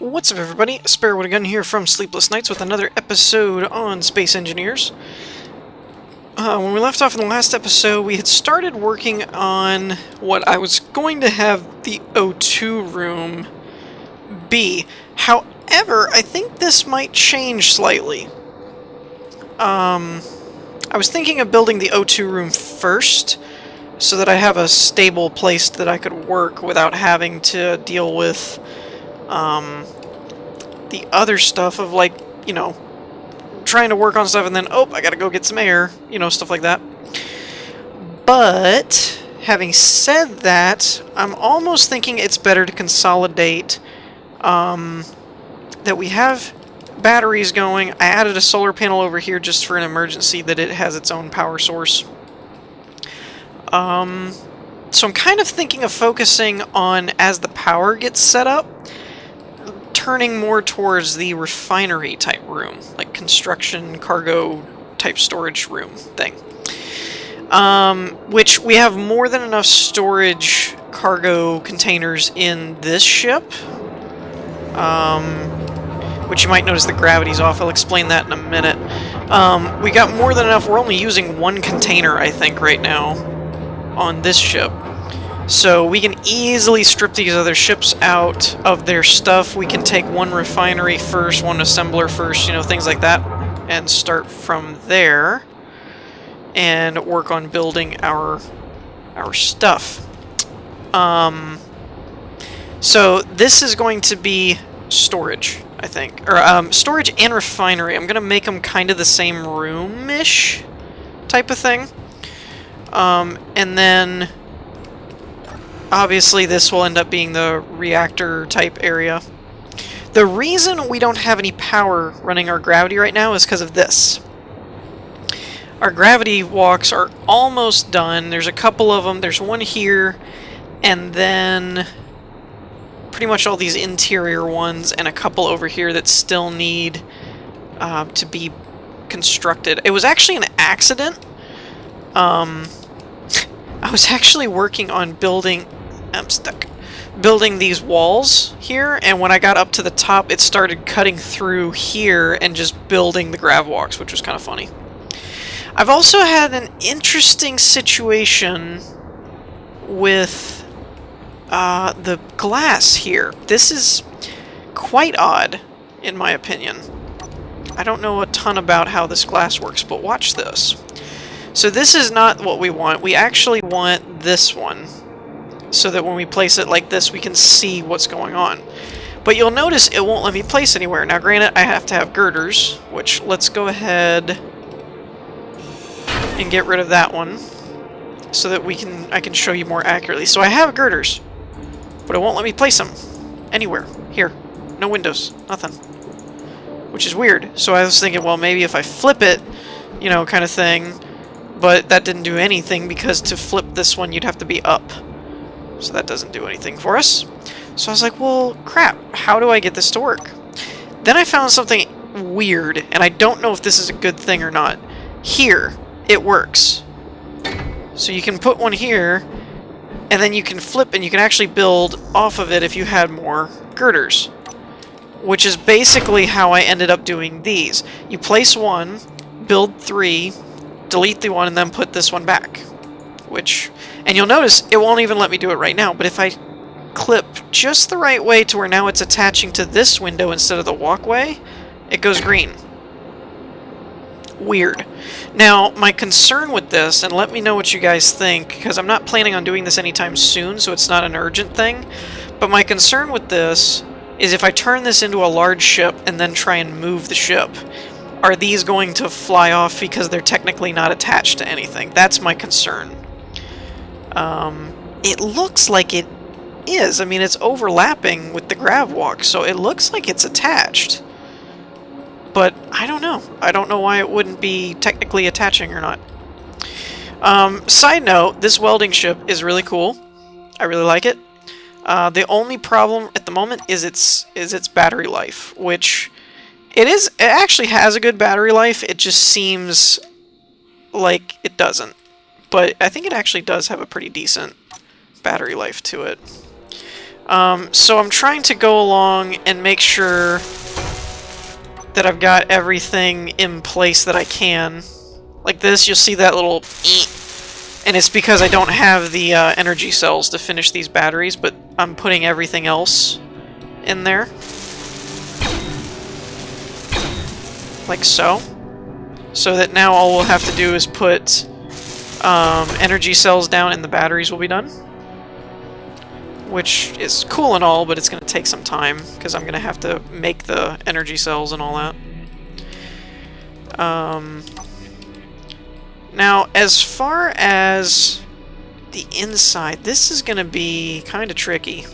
What's up, everybody? Sparrow Again here from Sleepless Nights with another episode on Space Engineers. When we left off in the last episode, we had started working on what I was going to have the O2 room be. However, I think this might change slightly. I was thinking of building the O2 room first, so that I have a stable place that I could work without having to deal with the other stuff of, like, you know, trying to work on stuff and then, oh, I gotta go get some air, you know, stuff like that. But, having said that, I'm almost thinking it's better to consolidate, that we have batteries going. I added a solar panel over here just for an emergency, that it has its own power source. So I'm kind of thinking of focusing on, as the power gets set up, turning more towards the refinery type room, like construction, cargo type storage room thing. Which we have more than enough storage cargo containers in this ship. Which you might notice the gravity's off. I'll explain that in a minute. We got more than enough. We're only using one container, I think, right now on this ship. So we can easily strip these other ships out of their stuff. We can take one refinery first, one assembler first, you know, things like that, and start from there and work on building our stuff. So this is going to be storage, I think, or storage and refinery. I'm gonna make them kind of the same room-ish type of thing, and then obviously this will end up being the reactor type area. The reason we don't have any power running our gravity right now is because of this. Our gravity walks are almost done. There's a couple of them. There's one here, and then pretty much all these interior ones, and a couple over here that still need to be constructed. It was actually an accident. I was actually working on building... I'm stuck. Building these walls here, and when I got up to the top, it started cutting through here and just building the grav walks, which was kind of funny. I've also had an interesting situation with the glass here. This is quite odd, in my opinion. I don't know a ton about how this glass works, but watch this. So this is not what we want. We actually want this one, so that when we place it like this, we can see what's going on. But you'll notice it won't let me place anywhere. Now, granted, I have to have girders, which let's go ahead and get rid of that one, so that I can show you more accurately. So I have girders, but it won't let me place them anywhere. Here, no windows, nothing, which is weird. So I was thinking, well, maybe if I flip it, you know, kind of thing. But that didn't do anything, because to flip this one, you'd have to be up. So that doesn't do anything for us. So I was like, well, crap, how do I get this to work? Then I found something weird, and I don't know if this is a good thing or not. Here, it works. So you can put one here, and then you can flip, and you can actually build off of it if you had more girders. Which is basically how I ended up doing these. You place one, build three, delete the one, and then put this one back. And you'll notice it won't even let me do it right now, but if I clip just the right way to where now it's attaching to this window instead of the walkway, it goes green. Weird. Now, my concern with this, and let me know what you guys think, because I'm not planning on doing this anytime soon, so it's not an urgent thing, but my concern with this is if I turn this into a large ship and then try and move the ship, are these going to fly off because they're technically not attached to anything? That's my concern. It looks like it is. I mean, it's overlapping with the grav walk, so it looks like it's attached. But I don't know. I don't know why it wouldn't be technically attaching or not. Side note, this welding ship is really cool. I really like it. The only problem at the moment is its battery life, which it actually has a good battery life. It just seems like it doesn't. But I think it actually does have a pretty decent battery life to it. So I'm trying to go along and make sure that I've got everything in place that I can. Like this, you'll see that little eep, and it's because I don't have the energy cells to finish these batteries, but I'm putting everything else in there. Like so. So that now all we'll have to do is put energy cells down and the batteries will be done. Which is cool and all, but it's going to take some time, because I'm going to have to make the energy cells and all that. Now, as far as the inside, this is going to be kind of tricky.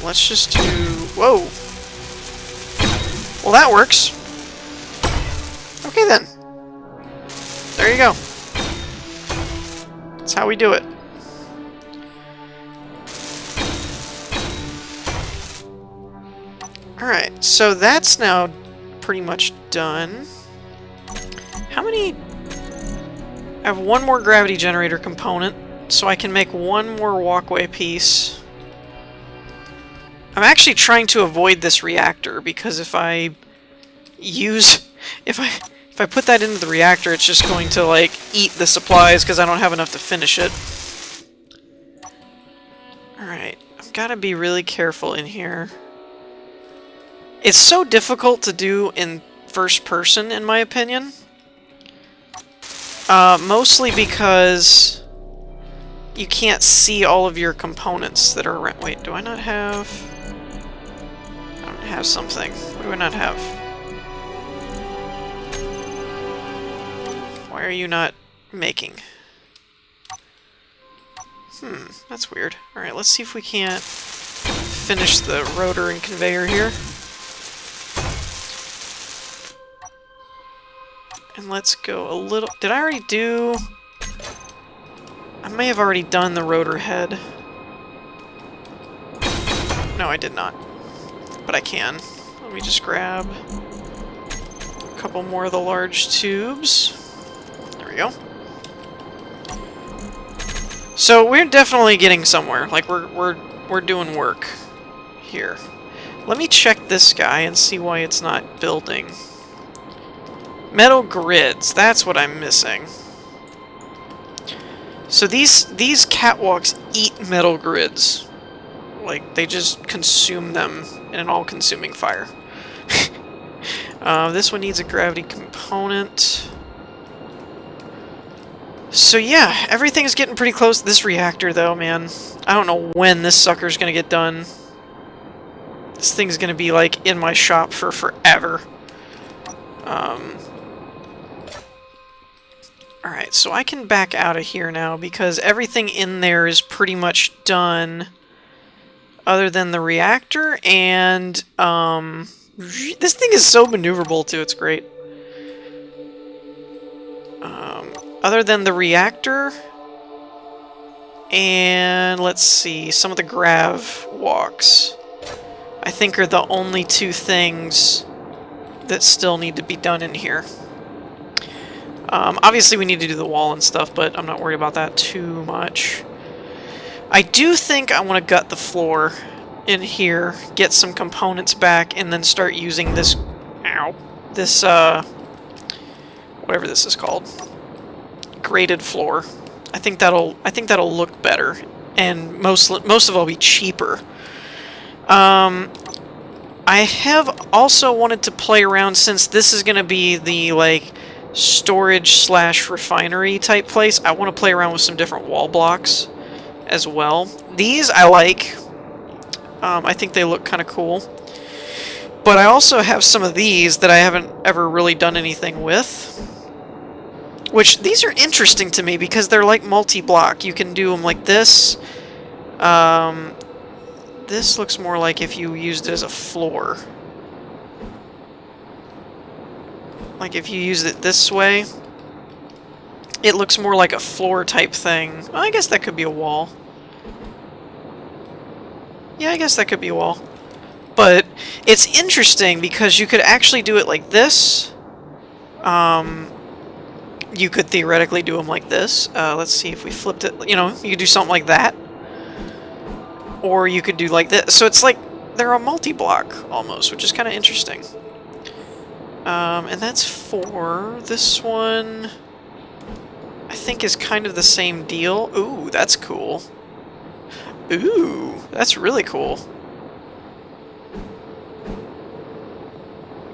Let's just do... Whoa! Well, that works. Okay, then. There you go. That's how we do it. Alright, so that's now pretty much done. How many... I have one more gravity generator component, so I can make one more walkway piece. I'm actually trying to avoid this reactor, because if I use... If I put that into the reactor, it's just going to, like, eat the supplies because I don't have enough to finish it. Alright, I've got to be really careful in here. It's so difficult to do in first person, in my opinion. Mostly because you can't see all of your components that are around. Wait, do I not have... I don't have something. What do I not have? Why are you not making? That's weird. Alright, let's see if we can't finish the rotor and conveyor here. And let's go a little... Did I already do... I may have already done the rotor head. No, I did not. But I can. Let me just grab a couple more of the large tubes. There we go. So we're definitely getting somewhere. Like we're doing work here. Let me check this guy and see why it's not building. Metal grids, that's what I'm missing. So these catwalks eat metal grids. Like, they just consume them in an all-consuming fire. This one needs a gravity component. So yeah, everything's getting pretty close to this reactor, though, man. I don't know when this sucker's gonna get done. This thing's gonna be, like, in my shop for forever. Alright, so I can back out of here now, because everything in there is pretty much done, other than the reactor, and, this thing is so maneuverable, too, it's great. Other than the reactor, and let's see, some of the grav walks, I think are the only two things that still need to be done in here. Obviously we need to do the wall and stuff, but I'm not worried about that too much. I do think I want to gut the floor in here, get some components back, and then start using this, this, whatever this is called, graded floor. I think that'll look better, and most of all be cheaper. I have also wanted to play around, since this is going to be the, like, storage/refinery type place. I want to play around with some different wall blocks as well. These I like. I think they look kind of cool. But I also have some of these that I haven't ever really done anything with. Which, these are interesting to me because they're like multi-block. You can do them like this. This looks more like if you used it as a floor. Like if you used it this way, it looks more like a floor type thing. Well, I guess that could be a wall. Yeah, I guess that could be a wall. But it's interesting because you could actually do it like this. You could theoretically do them like this. Let's see if we flipped it. You know, you could do something like that. Or you could do like this. So it's like they're a multi-block almost, which is kind of interesting. And that's 4. This one, I think, is kind of the same deal. Ooh, that's cool. Ooh, that's really cool.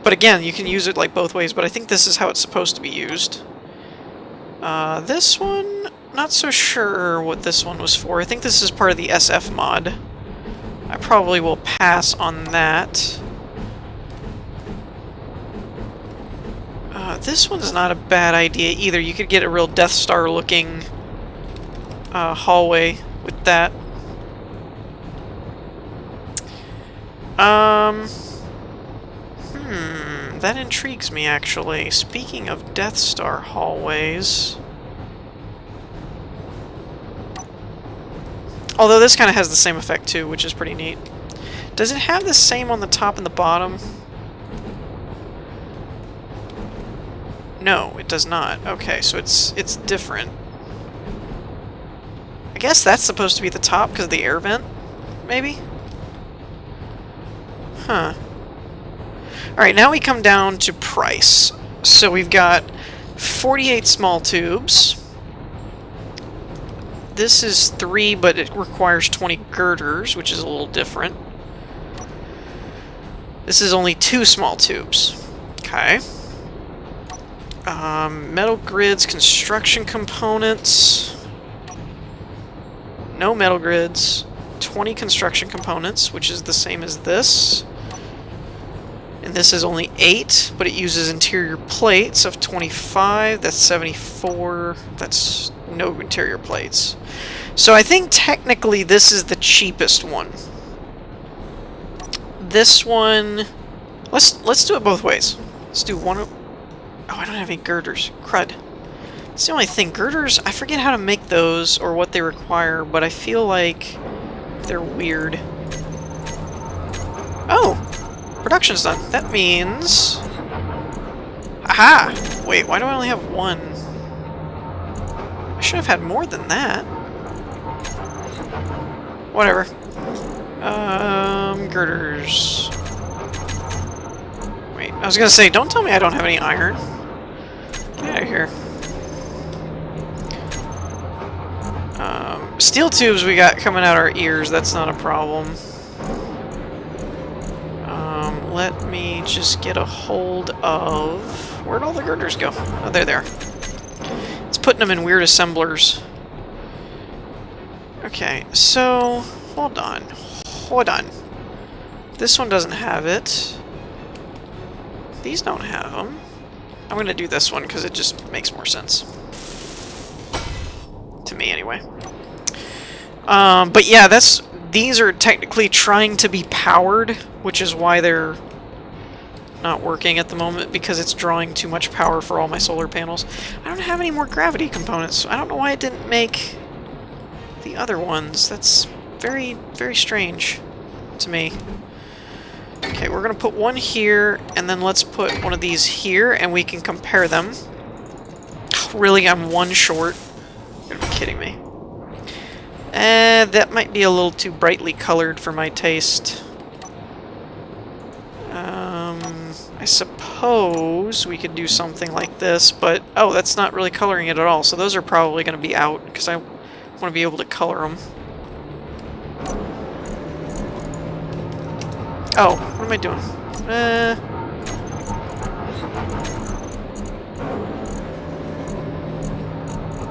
But again, you can use it like both ways, but I think this is how it's supposed to be used. This one, not so sure what this one was for. I think this is part of the SF mod. I probably will pass on that. This one's not a bad idea either. You could get a real Death Star looking hallway with that. That intrigues me, actually. Speaking of Death Star hallways... Although this kind of has the same effect, too, which is pretty neat. Does it have the same on the top and the bottom? No, it does not. Okay, so it's different. I guess that's supposed to be the top because of the air vent, maybe? Huh. Alright, now we come down to price. So we've got 48 small tubes. This is 3, but it requires 20 girders, which is a little different. This is only 2 small tubes. Okay. Metal grids, construction components. No metal grids. 20 construction components, which is the same as this. And this is only 8, but it uses interior plates of 25. That's 74. That's no interior plates. So I think technically this is the cheapest one. This one... Let's do it both ways. Let's do one... Oh, I don't have any girders. Crud. It's the only thing. Girders, I forget how to make those or what they require, but I feel like they're weird. Oh! Production's done. That means... Aha! Wait, why do I only have 1? I should have had more than that. Whatever. Girders. Wait, I was gonna say, don't tell me I don't have any iron. Get out of here. Steel tubes we got coming out our ears, that's not a problem. Let me just get a hold of... Where'd all the girders go? Oh, they're there. It's putting them in weird assemblers. Okay, so... Hold on. Hold on. This one doesn't have it. These don't have them. I'm gonna do this one because it just makes more sense. To me, anyway. But yeah, these are technically trying to be powered, which is why they're not working at the moment, because it's drawing too much power for all my solar panels. I don't have any more gravity components. I don't know why it didn't make the other ones. That's very, very strange to me. Okay, we're gonna put one here, and then let's put one of these here, and we can compare them. Really, I'm 1 short. You're gonna be kidding me. That might be a little too brightly colored for my taste. I suppose we could do something like this, but... Oh, that's not really coloring it at all, so those are probably going to be out, because I want to be able to color them. Oh, what am I doing?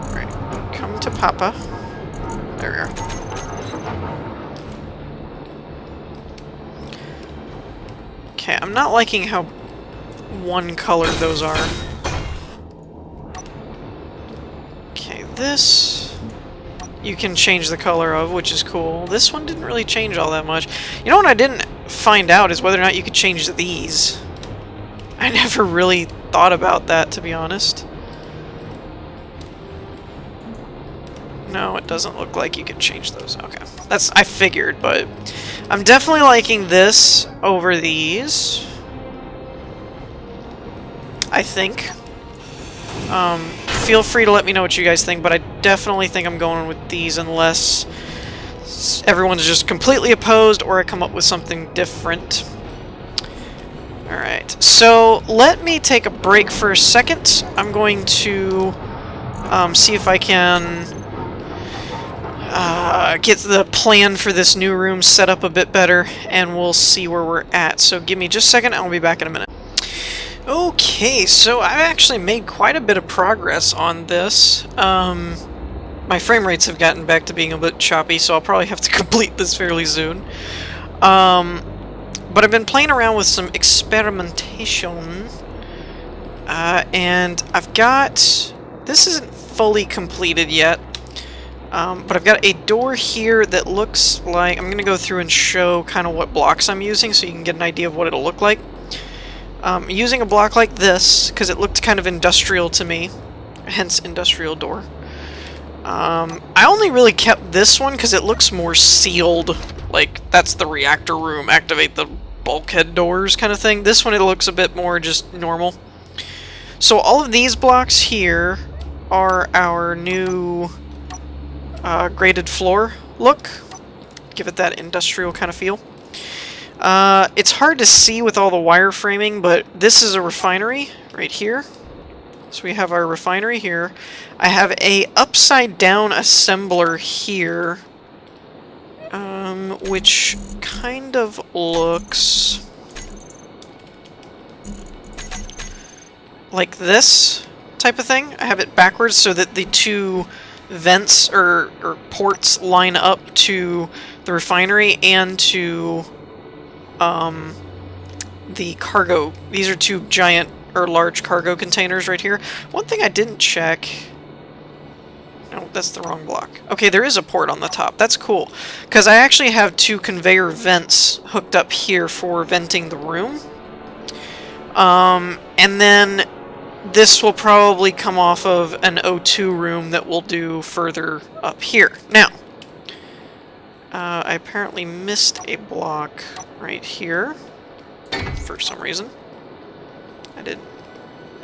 Alright, come to Papa. There we are. Okay, I'm not liking how one-colored those are. Okay, this... you can change the color of, which is cool. This one didn't really change all that much. You know what I didn't find out is whether or not you could change these. I never really thought about that, to be honest. No, it doesn't look like you can change those. Okay. That's... I figured, but... I'm definitely liking this over these. I think. feel free to let me know what you guys think, but I definitely think I'm going with these unless everyone's just completely opposed or I come up with something different. Alright, so let me take a break for a second. I'm going to see if I can get the plan for this new room set up a bit better, and we'll see where we're at. So give me just a second, I'll be back in a minute. Okay, so I've actually made quite a bit of progress on this. My frame rates have gotten back to being a bit choppy, so I'll probably have to complete this fairly soon. But I've been playing around with some experimentation, and I've got... This isn't fully completed yet, but I've got a door here that looks like... I'm going to go through and show kind of what blocks I'm using so you can get an idea of what it'll look like. Using a block like this, because it looked kind of industrial to me, hence industrial door. I only really kept this one because it looks more sealed, like that's the reactor room, activate the bulkhead doors kind of thing. This one, it looks a bit more just normal. So all of these blocks here are our new graded floor look. Give it that industrial kind of feel. It's hard to see with all the wireframing, but this is a refinery right here. So we have our refinery here. I have a upside down assembler here, which kind of looks like this type of thing. I have it backwards so that the two vents or ports line up to the refinery and to the cargo. These are two giant or large cargo containers right here. One thing I didn't check... No, that's the wrong block. Okay, there is a port on the top. That's cool. Because I actually have two conveyor vents hooked up here for venting the room. And then this will probably come off of an O2 room that we'll do further up here. Now, I apparently missed a block right here for some reason. I did.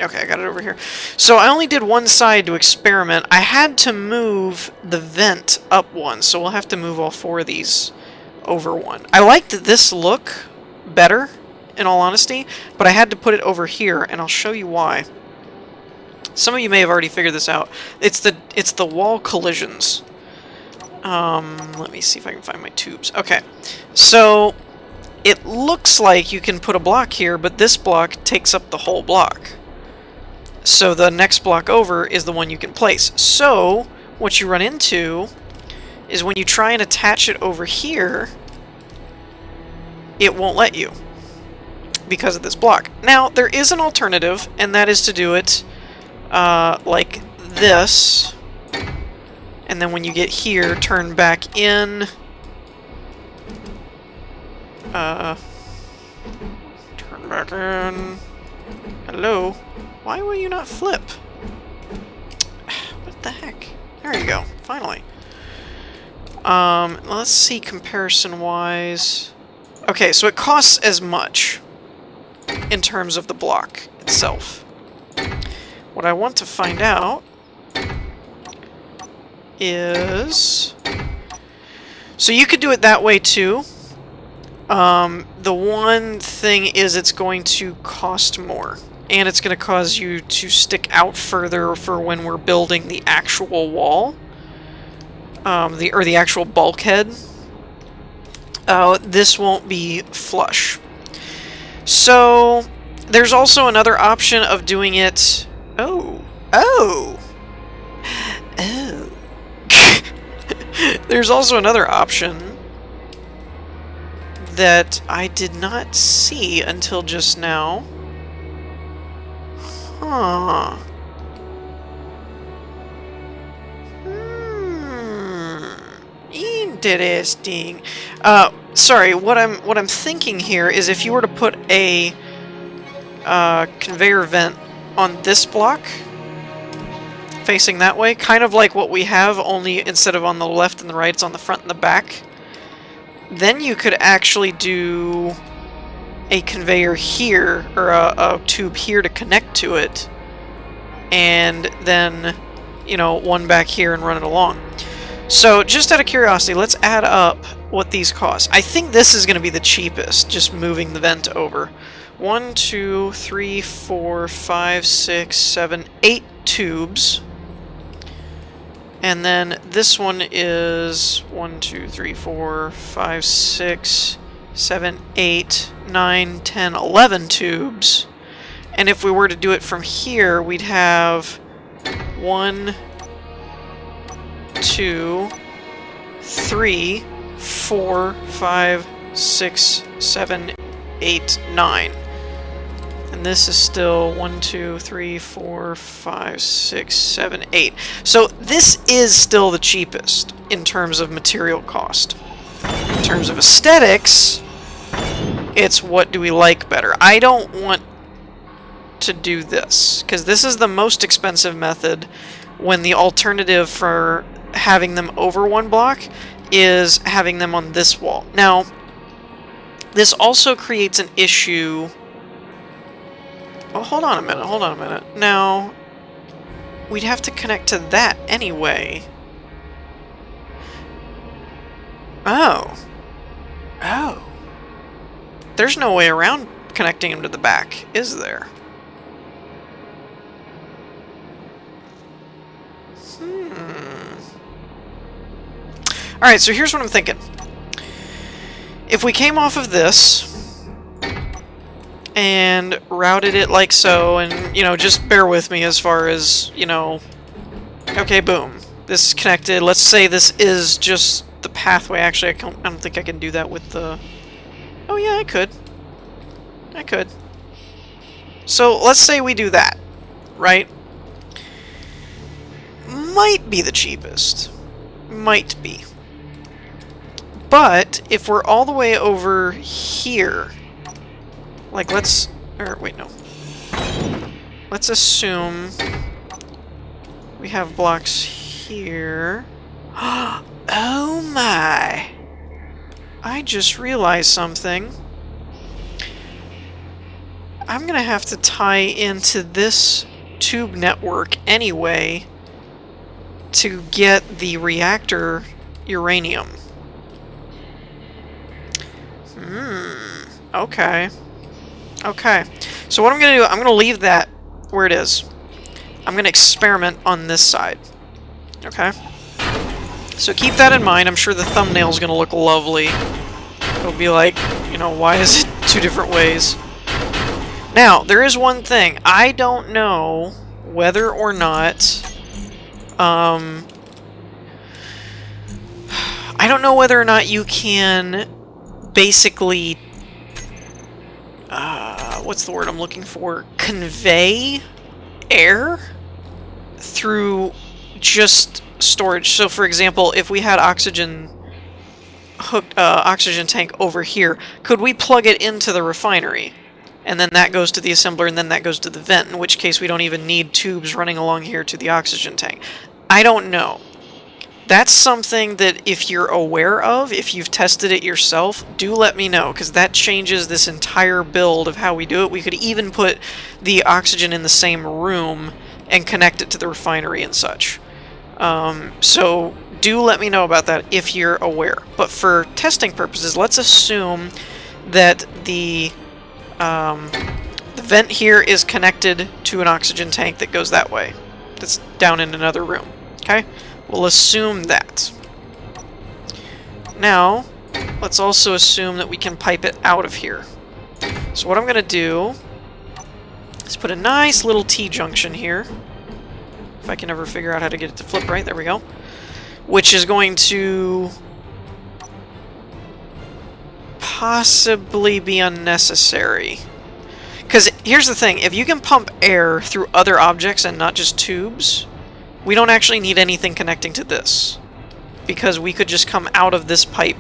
Okay, I got it over here. So I only did one side to experiment. I had to move the vent up one, so we'll have to move all four of these over one. I liked this look better, in all honesty, but I had to put it over here, and I'll show you why. Some of you may have already figured this out. It's the wall collisions. Let me see if I can find my tubes. Okay, so it looks like you can put a block here, but this block takes up the whole block. So the next block over is the one you can place. So what you run into is when you try and attach it over here, it won't let you because of this block. Now, there is an alternative, and that is to do it like this. And then when you get here, turn back in. Turn back in. Hello? Why will you not flip? What the heck? There you go. Finally. Let's see comparison-wise. Okay, so it costs as much in terms of the block itself. What I want to find out is... So you could do it that way too. The one thing is it's going to cost more. And it's going to cause you to stick out further for when we're building the actual wall. The actual bulkhead. This won't be flush. So, there's also another option of doing it... There's also another option that I did not see until just now. Huh. Interesting. Sorry, what I'm thinking here is if you were to put a conveyor vent on this block, facing that way, kind of like what we have, only instead of on the left and the right, it's on the front and the back, then you could actually do a conveyor here, or a tube here to connect to it, and then, you know, one back here and run it along. So, just out of curiosity, let's add up what these cost. I think this is going to be the cheapest, just moving the vent over. 1, 2, 3, 4, 5, 6, 7, 8 tubes. And then this one is 1, 2, 3, 4, 5, 6, 7, 8, 9, 10, 11 tubes. And if we were to do it from here, we'd have 1, 2, 3, 4, 5, 6, 7, 8, 9. And this is still 1, 2, 3, 4, 5, 6, 7, 8. So this is still the cheapest in terms of material cost. In terms of aesthetics, it's what do we like better. I don't want to do this, because this is the most expensive method when the alternative for having them over one block is having them on this wall. Now, this also creates an issue. Oh, hold on a minute. Now, we'd have to connect to that anyway. Oh. There's no way around connecting them to the back, is there? Alright, so here's what I'm thinking. If we came off of this and routed it like so, and, you know, just bear with me as far as, you know, okay, boom. This is connected. Let's say this is just the pathway. Actually, I don't think I can do that with the... Oh, yeah, I could. So, let's say we do that, right? Might be the cheapest. Might be. But, if we're all the way over here, like, let's... Or, wait, no. Let's assume we have blocks here. Oh my! I just realized something. I'm gonna have to tie into this tube network anyway to get the reactor uranium. Okay. So what I'm gonna do, I'm gonna leave that where it is. I'm gonna experiment on this side. Okay? So keep that in mind. I'm sure the thumbnail's gonna look lovely. It'll be like, you know, why is it two different ways? Now, there is one thing. I don't know whether or not... I don't know whether or not you can basically... what's the word I'm looking for? Convey air through just storage. So, for example, if we had oxygen tank over here, could we plug it into the refinery? And then that goes to the assembler, and then that goes to the vent, in which case we don't even need tubes running along here to the oxygen tank. I don't know. That's something that if you're aware of, if you've tested it yourself, do let me know, because that changes this entire build of how we do it. We could even put the oxygen in the same room and connect it to the refinery and such. So do let me know about that if you're aware. But for testing purposes, let's assume that the vent here is connected to an oxygen tank that goes that way. That's down in another room. Okay? We'll assume that. Now, let's also assume that we can pipe it out of here. So what I'm going to do is put a nice little T-junction here. If I can ever figure out how to get it to flip right. There we go. Which is going to possibly be unnecessary. Because here's the thing. If you can pump air through other objects and not just tubes, we don't actually need anything connecting to this. Because we could just come out of this pipe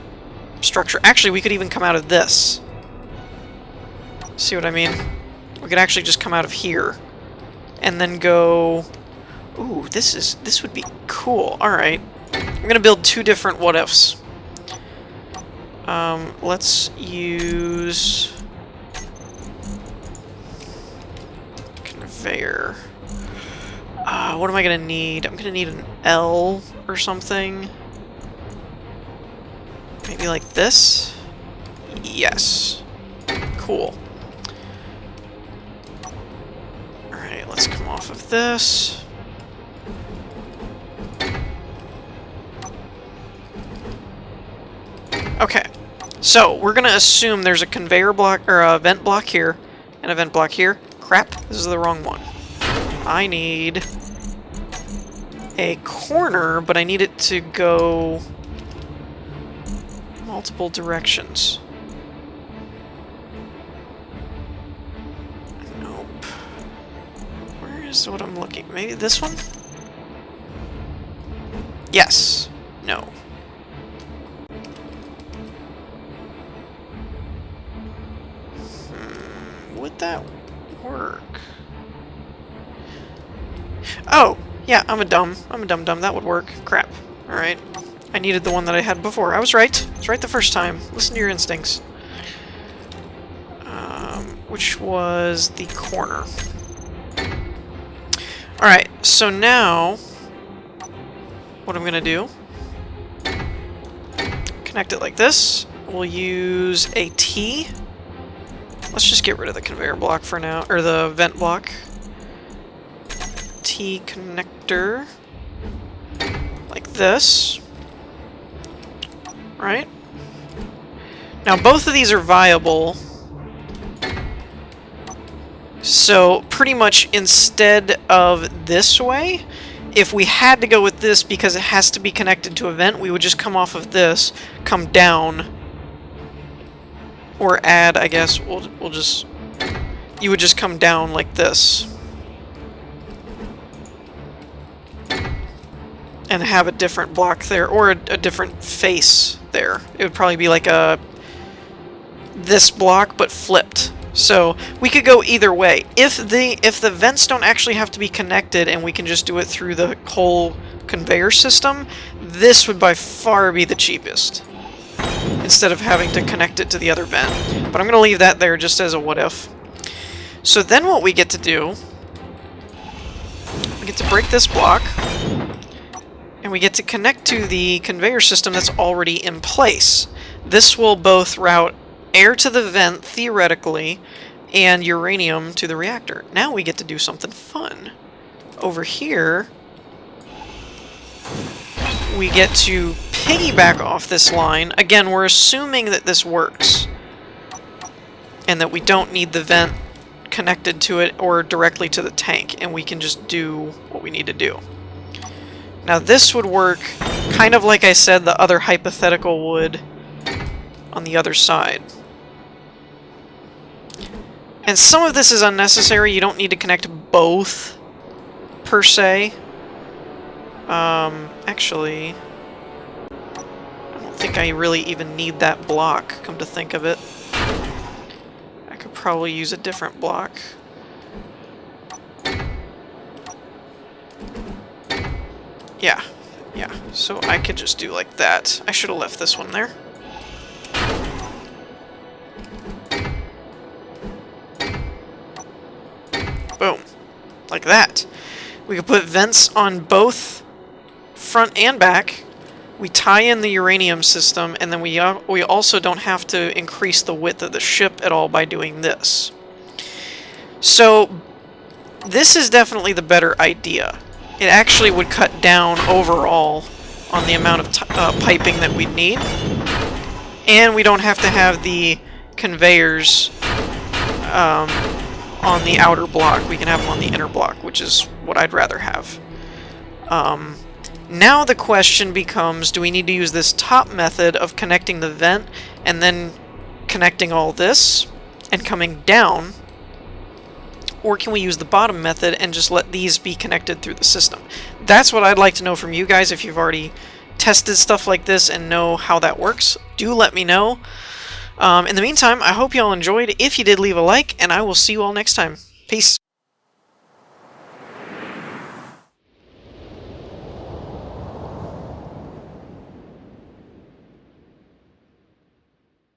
structure. Actually, we could even come out of this. See what I mean? We could actually just come out of here. And then go... Ooh, this would be cool. Alright. I'm going to build two different what-ifs. Let's use... Conveyor. What am I gonna need? I'm gonna need an L or something. Maybe like this? Yes. Cool. Alright, let's come off of this. Okay. So, we're gonna assume there's a conveyor block, or a vent block here, and a vent block here. Crap, this is the wrong one. I need a corner, but I need it to go multiple directions. Nope. Where is what I'm looking? Maybe this one? Yes. No. Would that work? Oh! Yeah, I'm a dum-dum. That would work. Crap. Alright. I needed the one that I had before. I was right. I was right the first time. Listen to your instincts. Which was the corner. Alright, so now what I'm gonna do, connect it like this. We'll use a T. Let's just get rid of the conveyor block for now, or the vent block. T connector. Like this. Right? Now both of these are viable. So pretty much instead of this way, if we had to go with this because it has to be connected to a vent, we would just come off of this, come down, or add, I guess, we'll just, you would just come down like this. And have a different block there, or a different face there. It would probably be like this block, but flipped. So we could go either way. If the vents don't actually have to be connected and we can just do it through the whole conveyor system, this would by far be the cheapest, instead of having to connect it to the other vent. But I'm going to leave that there just as a what if. So then what we get to do, we get to break this block, and we get to connect to the conveyor system that's already in place. This will both route air to the vent, theoretically, and uranium to the reactor. Now we get to do something fun. Over here, we get to piggyback off this line. Again, we're assuming that this works, and that we don't need the vent connected to it or directly to the tank, and we can just do what we need to do. Now this would work kind of like I said the other hypothetical would on the other side. And some of this is unnecessary. You don't need to connect both, per se. Actually, I don't think I really even need that block, come to think of it. I could probably use a different block. Yeah, so I could just do like that. I should have left this one there. Boom. Like that. We could put vents on both front and back. We tie in the uranium system, and then we also don't have to increase the width of the ship at all by doing this. So this is definitely the better idea. It actually would cut down overall on the amount of piping that we'd need. And we don't have to have the conveyors on the outer block. We can have them on the inner block, which is what I'd rather have. Now the question becomes, do we need to use this top method of connecting the vent and then connecting all this and coming down? Or can we use the bottom method and just let these be connected through the system? That's what I'd like to know from you guys. If you've already tested stuff like this and know how that works, do let me know. In the meantime, I hope you all enjoyed. If you did, leave a like, and I will see you all next time. Peace.